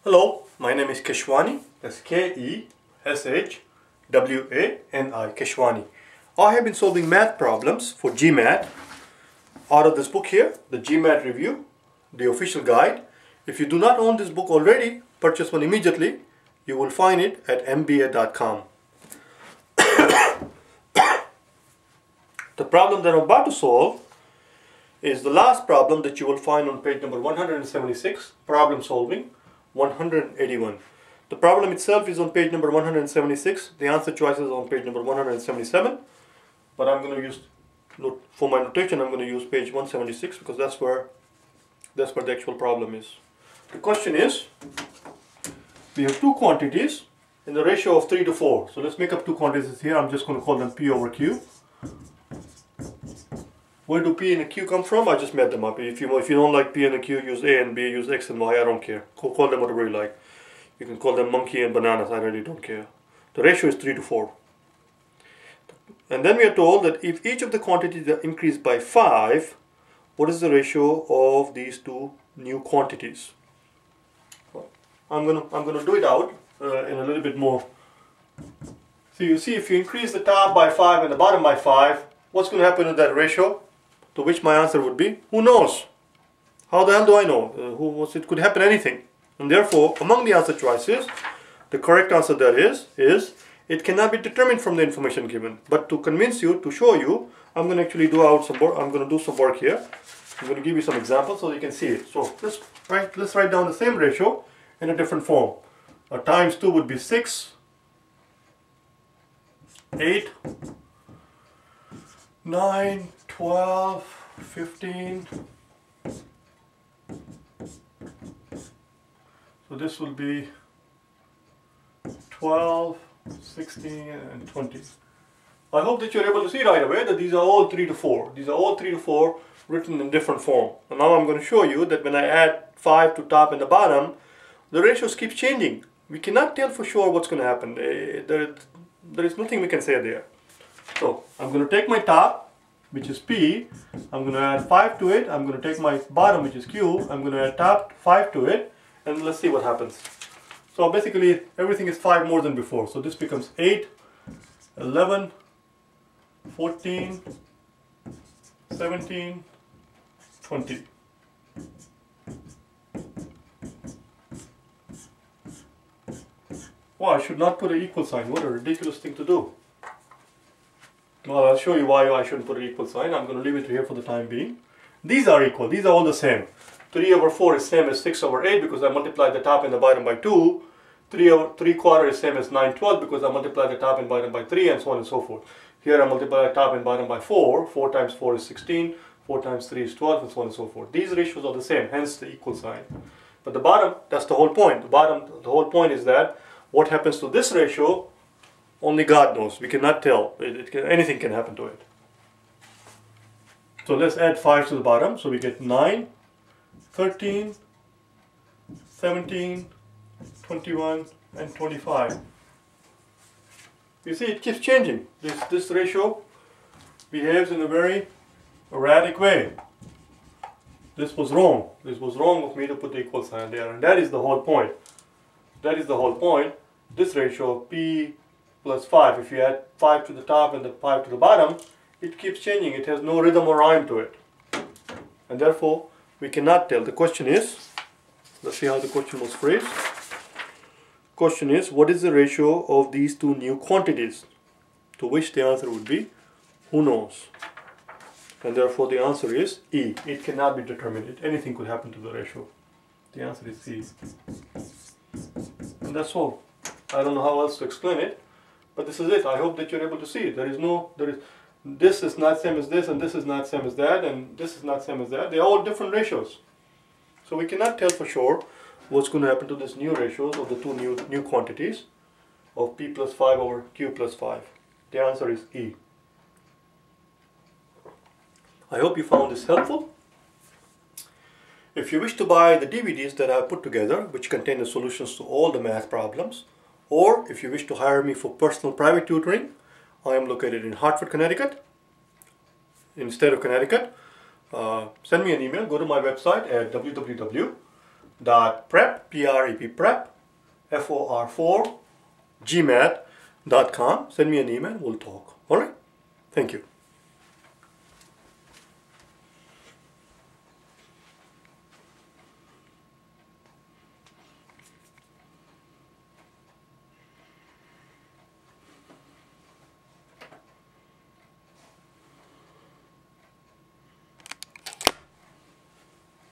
Hello, my name is Keshwani. That's K-E-S-H-W-A-N-I, Keshwani. I have been solving math problems for GMAT out of this book here, the GMAT Review, the official guide. If you do not own this book already, purchase one immediately. You will find it at mba.com. The problem that I'm about to solve is the last problem that you will find on page number 176, problem solving 181. The problem itself is on page number 176. The answer choices are on page number 177. But I'm going to use, for my notation, I'm going to use page 176 because that's where the actual problem is. The question is, we have two quantities in the ratio of 3 to 4. So let's make up two quantities here. I'm just going to call them P over Q. Where do P and Q come from? I just made them up. If you don't like P and Q, use A and B, use X and Y, I don't care. Call them whatever you like. You can call them monkey and bananas, I really don't care. The ratio is 3 to 4. And then we are told that if each of the quantities are increased by 5, what is the ratio of these two new quantities? I'm gonna do it out in a little bit more. So you see, if you increase the top by 5 and the bottom by 5, what's going to happen to that ratio? To which my answer would be, who knows? How the hell do I know? It could happen anything. And therefore, among the answer choices, the correct answer there is it cannot be determined from the information given. But to convince you, to show you, I'm going to actually do out some work. I'm going to do some work here. I'm going to give you some examples so you can see it. So let's write down the same ratio in a different form. Times 2 would be 6, 8, 9, 12, 15. So this will be 12, 16 and 20. I hope that you're able to see right away that these are all 3 to 4. These are all 3 to 4 written in different form. And now I'm going to show you that when I add 5 to top and the bottom, the ratios keep changing. We cannot tell for sure what's going to happen. There is nothing we can say there. So I'm going to take my top, which is P. I'm going to add 5 to it. I'm going to take my bottom, which is Q. I'm going to add top 5 to it. And let's see what happens. So basically everything is 5 more than before. So this becomes 8, 11, 14, 17, 20. Well, I should not put an equal sign. What a ridiculous thing to do. Well, I'll show you why I shouldn't put an equal sign. I'm going to leave it here for the time being. These are equal. These are all the same. 3 over 4 is same as 6 over 8 because I multiplied the top and the bottom by 2. 3 quarters is same as 9/12 because I multiplied the top and bottom by 3 and so on and so forth. Here I multiply the top and bottom by 4. 4 times 4 is 16. 4 times 3 is 12 and so on and so forth. These ratios are the same, hence the equal sign. But the bottom, that's the whole point. The whole point is that what happens to this ratio, only God knows. We cannot tell. Anything can happen to it. So let's add 5 to the bottom. So we get 9, 13, 17, 21, and 25. You see, it keeps changing. This ratio behaves in a very erratic way. This was wrong. This was wrong of me to put the equal sign there. And that is the whole point. That is the whole point. This ratio of P plus 5, if you add 5 to the top and the 5 to the bottom, it keeps changing. It has no rhythm or rhyme to it. And therefore, we cannot tell. The question is, let's see how the question was phrased. Question is, what is the ratio of these two new quantities? To which the answer would be, who knows? And therefore the answer is E. It cannot be determined. Anything could happen to the ratio. The answer is C. And that's all. I don't know how else to explain it, but this is it. I hope that you're able to see it. This is not same as this, and this is not same as that, and this is not same as that. They're all different ratios. So we cannot tell for sure what's going to happen to these new ratios of the two new quantities of P plus 5 over Q plus 5. The answer is E. I hope you found this helpful. If you wish to buy the DVDs that I have put together, which contain the solutions to all the math problems, or if you wish to hire me for personal private tutoring, I am located in Hartford, Connecticut, in the state of Connecticut. Send me an email. Go to my website at www prep, prep, for, gmat.com. Send me an email, we'll talk. Alright? Thank you.